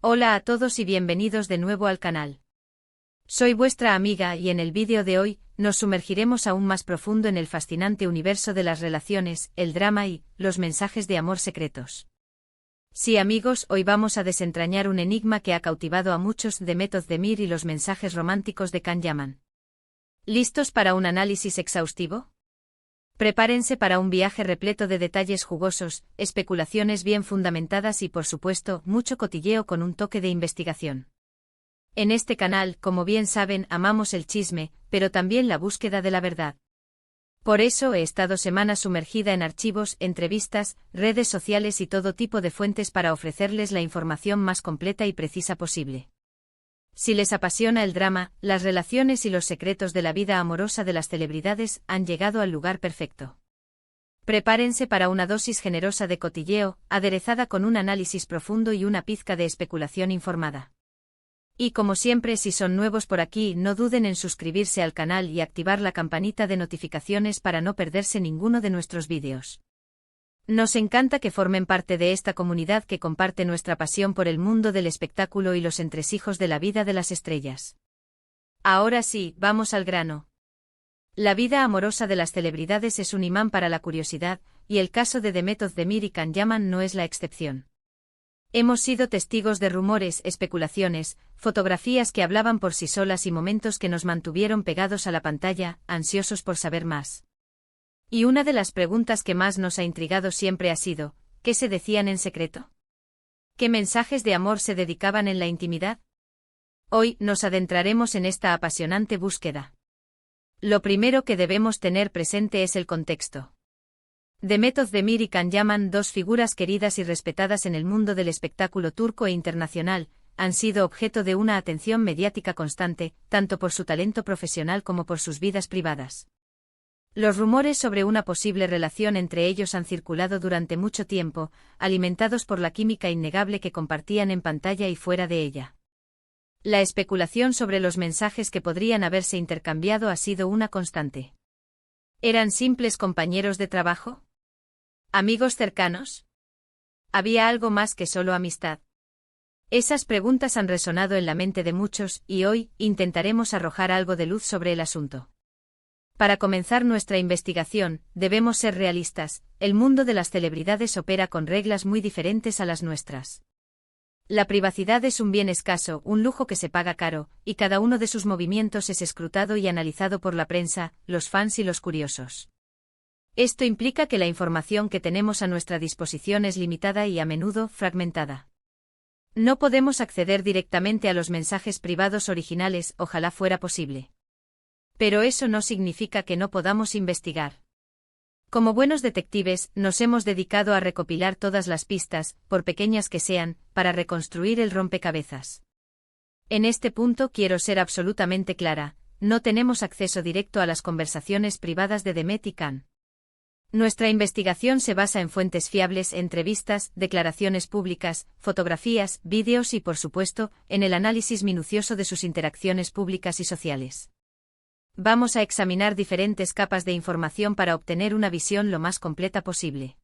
Hola a todos y bienvenidos de nuevo al canal. Soy vuestra amiga y en el vídeo de hoy, nos sumergiremos aún más profundo en el fascinante universo de las relaciones, el drama y los mensajes de amor secretos. Sí amigos, hoy vamos a desentrañar un enigma que ha cautivado a muchos de Method de Mir y los mensajes románticos de Can Yaman. ¿Listos para un análisis exhaustivo? Prepárense para un viaje repleto de detalles jugosos, especulaciones bien fundamentadas y por supuesto, mucho cotilleo con un toque de investigación. En este canal, como bien saben, amamos el chisme, pero también la búsqueda de la verdad. Por eso he estado semanas sumergida en archivos, entrevistas, redes sociales y todo tipo de fuentes para ofrecerles la información más completa y precisa posible. Si les apasiona el drama, las relaciones y los secretos de la vida amorosa de las celebridades han llegado al lugar perfecto. Prepárense para una dosis generosa de cotilleo, aderezada con un análisis profundo y una pizca de especulación informada. Y como siempre, si son nuevos por aquí, no duden en suscribirse al canal y activar la campanita de notificaciones para no perderse ninguno de nuestros vídeos. Nos encanta que formen parte de esta comunidad que comparte nuestra pasión por el mundo del espectáculo y los entresijos de la vida de las estrellas. Ahora sí, vamos al grano. La vida amorosa de las celebridades es un imán para la curiosidad, y el caso de Method de Mir y Can Yaman no es la excepción. Hemos sido testigos de rumores, especulaciones, fotografías que hablaban por sí solas y momentos que nos mantuvieron pegados a la pantalla, ansiosos por saber más. Y una de las preguntas que más nos ha intrigado siempre ha sido, ¿qué se decían en secreto? ¿Qué mensajes de amor se dedicaban en la intimidad? Hoy nos adentraremos en esta apasionante búsqueda. Lo primero que debemos tener presente es el contexto. Method de Mir y Can Yaman, dos figuras queridas y respetadas en el mundo del espectáculo turco e internacional, han sido objeto de una atención mediática constante, tanto por su talento profesional como por sus vidas privadas. Los rumores sobre una posible relación entre ellos han circulado durante mucho tiempo, alimentados por la química innegable que compartían en pantalla y fuera de ella. La especulación sobre los mensajes que podrían haberse intercambiado ha sido una constante. ¿Eran simples compañeros de trabajo? ¿Amigos cercanos? ¿Había algo más que solo amistad? Esas preguntas han resonado en la mente de muchos, y hoy intentaremos arrojar algo de luz sobre el asunto. Para comenzar nuestra investigación, debemos ser realistas, el mundo de las celebridades opera con reglas muy diferentes a las nuestras. La privacidad es un bien escaso, un lujo que se paga caro, y cada uno de sus movimientos es escrutado y analizado por la prensa, los fans y los curiosos. Esto implica que la información que tenemos a nuestra disposición es limitada y a menudo fragmentada. No podemos acceder directamente a los mensajes privados originales, ojalá fuera posible. Pero eso no significa que no podamos investigar. Como buenos detectives, nos hemos dedicado a recopilar todas las pistas, por pequeñas que sean, para reconstruir el rompecabezas. En este punto quiero ser absolutamente clara, no tenemos acceso directo a las conversaciones privadas de Demet y Can. Nuestra investigación se basa en fuentes fiables, entrevistas, declaraciones públicas, fotografías, vídeos y por supuesto, en el análisis minucioso de sus interacciones públicas y sociales. Vamos a examinar diferentes capas de información para obtener una visión lo más completa posible.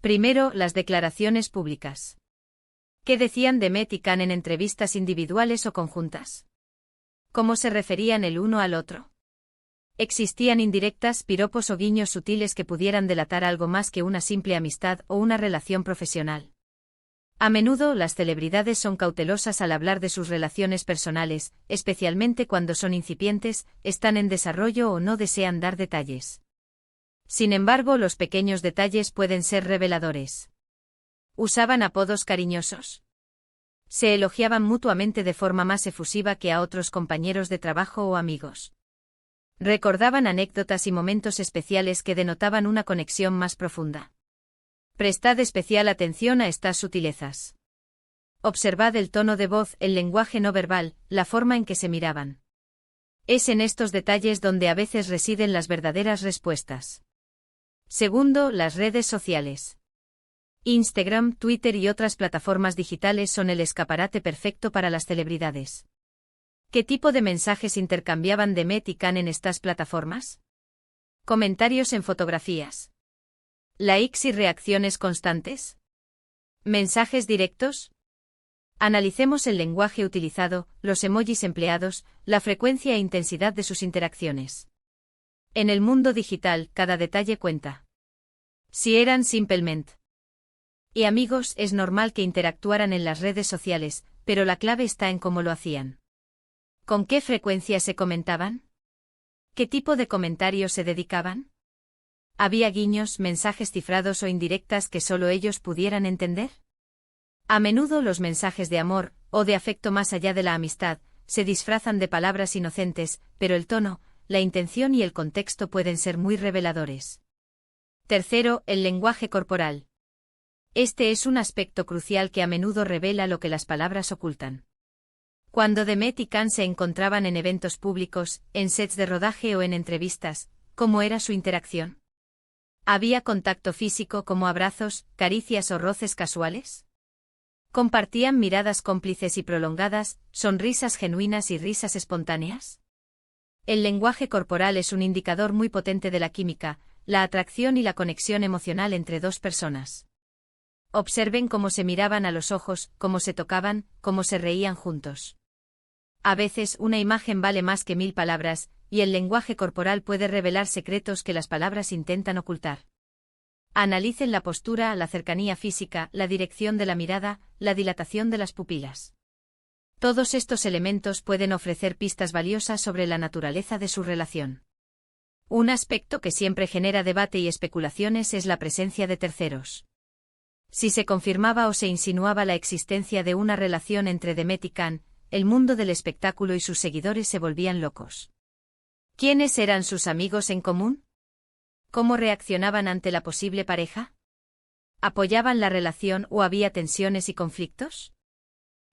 Primero, las declaraciones públicas. ¿Qué decían Demet y Can en entrevistas individuales o conjuntas? ¿Cómo se referían el uno al otro? ¿Existían indirectas, piropos o guiños sutiles que pudieran delatar algo más que una simple amistad o una relación profesional? A menudo las celebridades son cautelosas al hablar de sus relaciones personales, especialmente cuando son incipientes, están en desarrollo o no desean dar detalles. Sin embargo, los pequeños detalles pueden ser reveladores. ¿Usaban apodos cariñosos? ¿Se elogiaban mutuamente de forma más efusiva que a otros compañeros de trabajo o amigos? ¿Recordaban anécdotas y momentos especiales que denotaban una conexión más profunda? Prestad especial atención a estas sutilezas. Observad el tono de voz, el lenguaje no verbal, la forma en que se miraban. Es en estos detalles donde a veces residen las verdaderas respuestas. Segundo, las redes sociales. Instagram, Twitter y otras plataformas digitales son el escaparate perfecto para las celebridades. ¿Qué tipo de mensajes intercambiaban Demet y Can en estas plataformas? Comentarios en fotografías. ¿Likes y reacciones constantes? ¿Mensajes directos? Analicemos el lenguaje utilizado, los emojis empleados, la frecuencia e intensidad de sus interacciones. En el mundo digital, cada detalle cuenta. Si eran simplemente y amigos, es normal que interactuaran en las redes sociales, pero la clave está en cómo lo hacían. ¿Con qué frecuencia se comentaban? ¿Qué tipo de comentarios se dedicaban? ¿Había guiños, mensajes cifrados o indirectas que solo ellos pudieran entender? A menudo los mensajes de amor, o de afecto más allá de la amistad, se disfrazan de palabras inocentes, pero el tono, la intención y el contexto pueden ser muy reveladores. Tercero, el lenguaje corporal. Este es un aspecto crucial que a menudo revela lo que las palabras ocultan. Cuando Demet y Can se encontraban en eventos públicos, en sets de rodaje o en entrevistas, ¿cómo era su interacción? ¿Había contacto físico como abrazos, caricias o roces casuales? ¿Compartían miradas cómplices y prolongadas, sonrisas genuinas y risas espontáneas? El lenguaje corporal es un indicador muy potente de la química, la atracción y la conexión emocional entre dos personas. Observen cómo se miraban a los ojos, cómo se tocaban, cómo se reían juntos. A veces una imagen vale más que 1000 palabras, y el lenguaje corporal puede revelar secretos que las palabras intentan ocultar. Analicen la postura, la cercanía física, la dirección de la mirada, la dilatación de las pupilas. Todos estos elementos pueden ofrecer pistas valiosas sobre la naturaleza de su relación. Un aspecto que siempre genera debate y especulaciones es la presencia de terceros. Si se confirmaba o se insinuaba la existencia de una relación entre Demet y Can, el mundo del espectáculo y sus seguidores se volvían locos. ¿Quiénes eran sus amigos en común? ¿Cómo reaccionaban ante la posible pareja? ¿Apoyaban la relación o había tensiones y conflictos?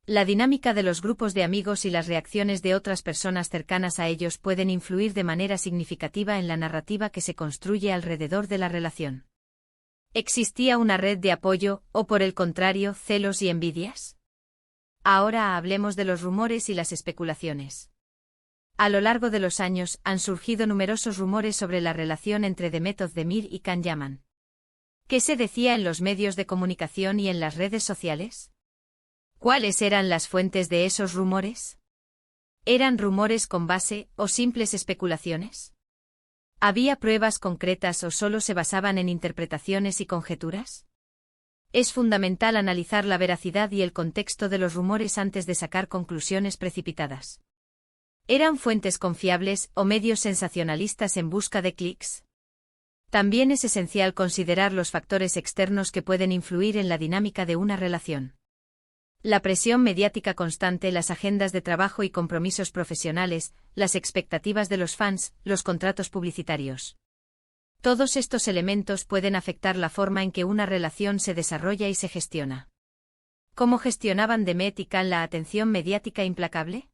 La dinámica de los grupos de amigos y las reacciones de otras personas cercanas a ellos pueden influir de manera significativa en la narrativa que se construye alrededor de la relación. ¿Existía una red de apoyo, o por el contrario, celos y envidias? Ahora hablemos de los rumores y las especulaciones. A lo largo de los años han surgido numerosos rumores sobre la relación entre Demet Özdemir y Can Yaman. ¿Qué se decía en los medios de comunicación y en las redes sociales? ¿Cuáles eran las fuentes de esos rumores? ¿Eran rumores con base o simples especulaciones? ¿Había pruebas concretas o solo se basaban en interpretaciones y conjeturas? Es fundamental analizar la veracidad y el contexto de los rumores antes de sacar conclusiones precipitadas. ¿Eran fuentes confiables o medios sensacionalistas en busca de clics? También es esencial considerar los factores externos que pueden influir en la dinámica de una relación. La presión mediática constante, las agendas de trabajo y compromisos profesionales, las expectativas de los fans, los contratos publicitarios. Todos estos elementos pueden afectar la forma en que una relación se desarrolla y se gestiona. ¿Cómo gestionaban Demet y Can la atención mediática implacable?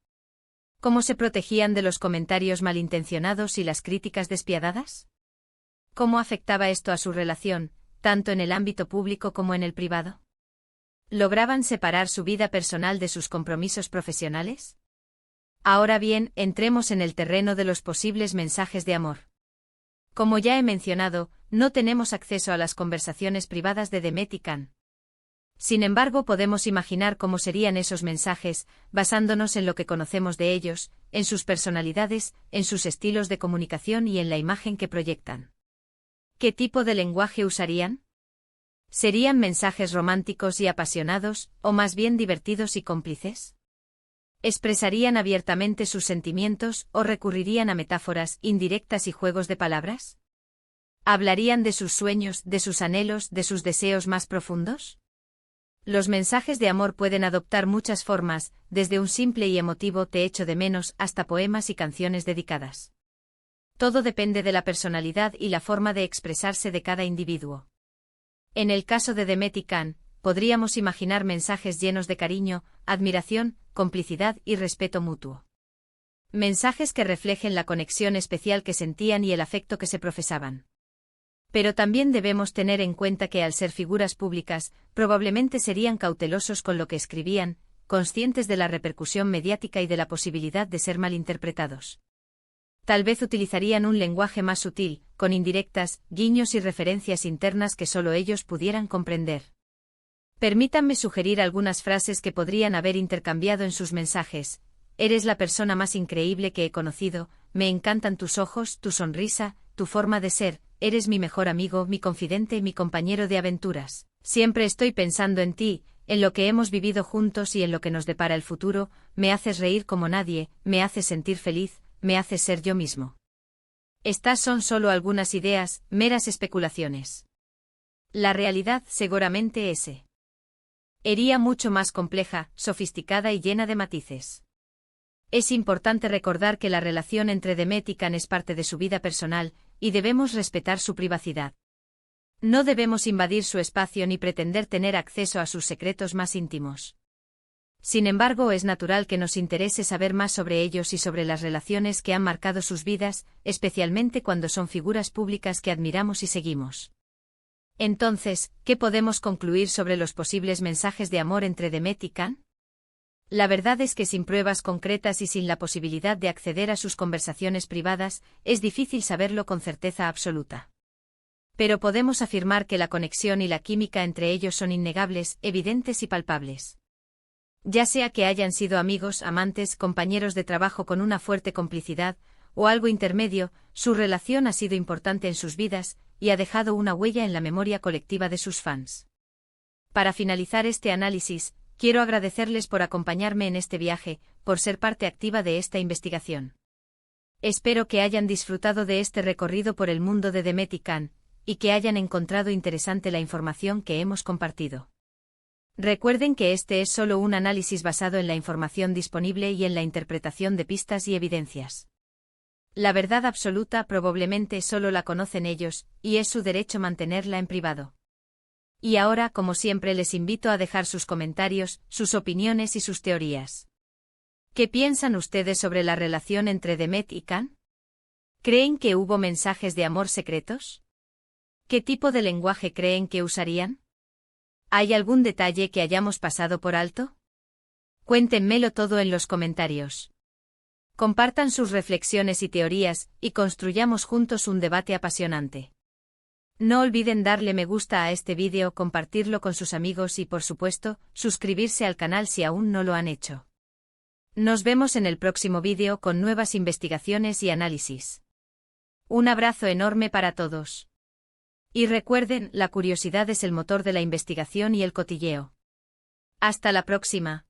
¿Cómo se protegían de los comentarios malintencionados y las críticas despiadadas? ¿Cómo afectaba esto a su relación, tanto en el ámbito público como en el privado? ¿Lograban separar su vida personal de sus compromisos profesionales? Ahora bien, entremos en el terreno de los posibles mensajes de amor. Como ya he mencionado, no tenemos acceso a las conversaciones privadas de Demet y Can. Sin embargo, podemos imaginar cómo serían esos mensajes, basándonos en lo que conocemos de ellos, en sus personalidades, en sus estilos de comunicación y en la imagen que proyectan. ¿Qué tipo de lenguaje usarían? ¿Serían mensajes románticos y apasionados, o más bien divertidos y cómplices? ¿Expresarían abiertamente sus sentimientos o recurrirían a metáforas, indirectas y juegos de palabras? ¿Hablarían de sus sueños, de sus anhelos, de sus deseos más profundos? Los mensajes de amor pueden adoptar muchas formas, desde un simple y emotivo "te echo de menos" hasta poemas y canciones dedicadas. Todo depende de la personalidad y la forma de expresarse de cada individuo. En el caso de Demet y Can, podríamos imaginar mensajes llenos de cariño, admiración, complicidad y respeto mutuo. Mensajes que reflejen la conexión especial que sentían y el afecto que se profesaban. Pero también debemos tener en cuenta que al ser figuras públicas, probablemente serían cautelosos con lo que escribían, conscientes de la repercusión mediática y de la posibilidad de ser malinterpretados. Tal vez utilizarían un lenguaje más sutil, con indirectas, guiños y referencias internas que solo ellos pudieran comprender. Permítanme sugerir algunas frases que podrían haber intercambiado en sus mensajes. Eres la persona más increíble que he conocido, me encantan tus ojos, tu sonrisa, tu forma de ser, eres mi mejor amigo, mi confidente, mi compañero de aventuras. Siempre estoy pensando en ti, en lo que hemos vivido juntos y en lo que nos depara el futuro, me haces reír como nadie, me haces sentir feliz, me haces ser yo mismo. Estas son solo algunas ideas, meras especulaciones. La realidad seguramente sería mucho más compleja, sofisticada y llena de matices. Es importante recordar que la relación entre Demet y Can es parte de su vida personal, y debemos respetar su privacidad. No debemos invadir su espacio ni pretender tener acceso a sus secretos más íntimos. Sin embargo, es natural que nos interese saber más sobre ellos y sobre las relaciones que han marcado sus vidas, especialmente cuando son figuras públicas que admiramos y seguimos. Entonces, ¿qué podemos concluir sobre los posibles mensajes de amor entre Demet y Can? La verdad es que sin pruebas concretas y sin la posibilidad de acceder a sus conversaciones privadas, es difícil saberlo con certeza absoluta. Pero podemos afirmar que la conexión y la química entre ellos son innegables, evidentes y palpables. Ya sea que hayan sido amigos, amantes, compañeros de trabajo con una fuerte complicidad, o algo intermedio, su relación ha sido importante en sus vidas, y ha dejado una huella en la memoria colectiva de sus fans. Para finalizar este análisis, quiero agradecerles por acompañarme en este viaje, por ser parte activa de esta investigación. Espero que hayan disfrutado de este recorrido por el mundo de Demet y Can, y que hayan encontrado interesante la información que hemos compartido. Recuerden que este es solo un análisis basado en la información disponible y en la interpretación de pistas y evidencias. La verdad absoluta probablemente solo la conocen ellos, y es su derecho mantenerla en privado. Y ahora, como siempre, les invito a dejar sus comentarios, sus opiniones y sus teorías. ¿Qué piensan ustedes sobre la relación entre Demet y Can? ¿Creen que hubo mensajes de amor secretos? ¿Qué tipo de lenguaje creen que usarían? ¿Hay algún detalle que hayamos pasado por alto? Cuéntenmelo todo en los comentarios. Compartan sus reflexiones y teorías, y construyamos juntos un debate apasionante. No olviden darle me gusta a este vídeo, compartirlo con sus amigos y, por supuesto, suscribirse al canal si aún no lo han hecho. Nos vemos en el próximo vídeo con nuevas investigaciones y análisis. Un abrazo enorme para todos. Y recuerden, la curiosidad es el motor de la investigación y el cotilleo. Hasta la próxima.